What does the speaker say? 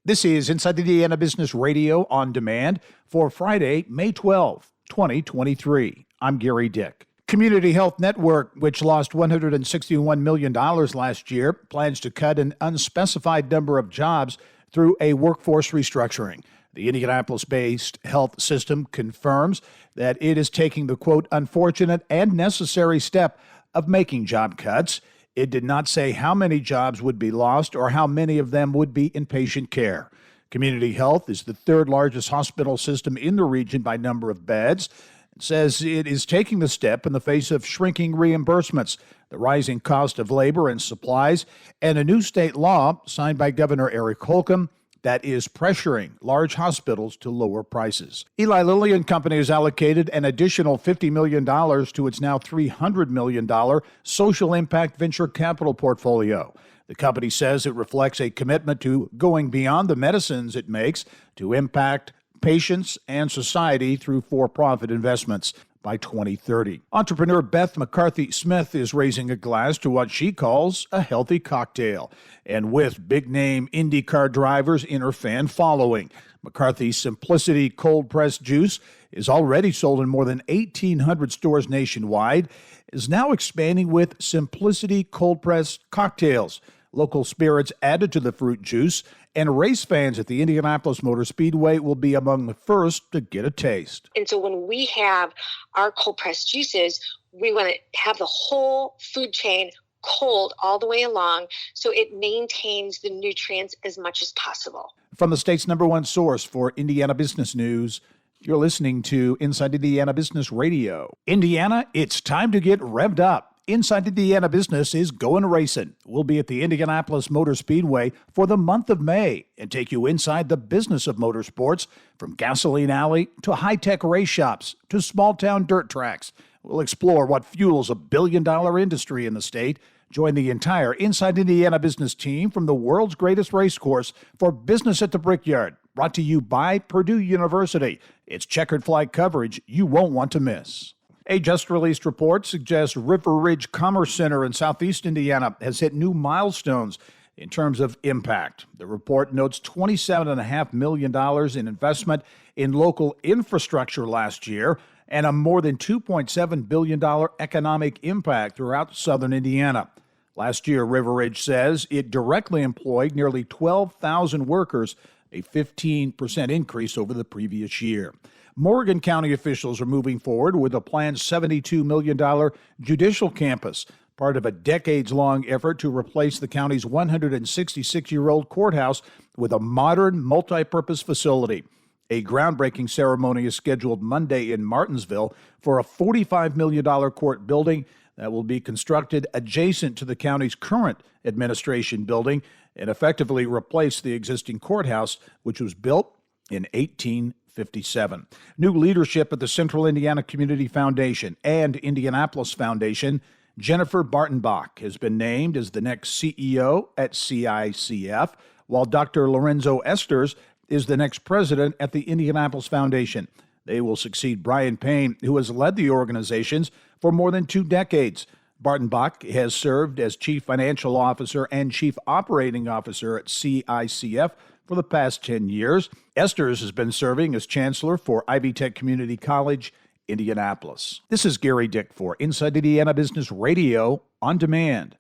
This is Inside Indiana Business Radio on demand for Friday, May 12, 2023. I'm Gary Dick. Community Health Network, which lost $161 million last year, plans to cut an unspecified number of jobs through a workforce restructuring. The Indianapolis-based health system confirms that it is taking the, quote, unfortunate and necessary step of making job cuts. It did not say how many jobs would be lost or how many of them would be in patient care. Community Health is the third largest hospital system in the region by number of beds. It says it is taking the step in the face of shrinking reimbursements, the rising cost of labor and supplies, and a new state law signed by Governor Eric Holcomb that is pressuring large hospitals to lower prices. Eli Lilly and Company has allocated an additional $50 million to its now $300 million social impact venture capital portfolio. The company says it reflects a commitment to going beyond the medicines it makes to impact patients and society through for-profit investments by 2030. Entrepreneur Beth McCarthy Smith is raising a glass to what she calls a healthy cocktail. And with big-name IndyCar drivers in her fan following, McCarthy's Simplicity cold-pressed juice is already sold in more than 1,800 stores nationwide, is now expanding with Simplicity cold-pressed cocktails, local spirits added to the fruit juice, and race fans at the Indianapolis Motor Speedway will be among the first to get a taste. And so when we have our cold pressed juices, we want to have the whole food chain cold all the way along so it maintains the nutrients as much as possible. From the state's #1 source for Indiana business news, you're listening to Inside Indiana Business Radio. Indiana, it's time to get revved up. Inside Indiana Business is going racing. We'll be at the Indianapolis Motor Speedway for the month of May and take you inside the business of motorsports, from gasoline alley to high-tech race shops to small-town dirt tracks. We'll explore what fuels a billion-dollar industry in the state. Join the entire Inside Indiana Business team from the world's greatest race course for Business at the Brickyard, brought to you by Purdue University. It's checkered flag coverage you won't want to miss. A just-released report suggests River Ridge Commerce Center in southeast Indiana has hit new milestones in terms of impact. The report notes $27.5 million in investment in local infrastructure last year and a more than $2.7 billion economic impact throughout southern Indiana. Last year, River Ridge says it directly employed nearly 12,000 workers, a 15% increase over the previous year. Morgan County officials are moving forward with a planned $72 million judicial campus, part of a decades-long effort to replace the county's 166-year-old courthouse with a modern, multi-purpose facility. A groundbreaking ceremony is scheduled Monday in Martinsville for a $45 million court building that will be constructed adjacent to the county's current administration building and effectively replace the existing courthouse, which was built in 1857. New leadership at the Central Indiana Community Foundation and Indianapolis Foundation. Jennifer Bartenbach has been named as the next CEO at CICF, while Dr. Lorenzo Esters is the next president at the Indianapolis Foundation. They will succeed Brian Payne, who has led the organizations for more than 2 decades. Bartenbach has served as Chief Financial Officer and Chief Operating Officer at CICF for the past 10 years. Esters has been serving as Chancellor for Ivy Tech Community College, Indianapolis. This is Gary Dick for Inside Indiana Business Radio on Demand.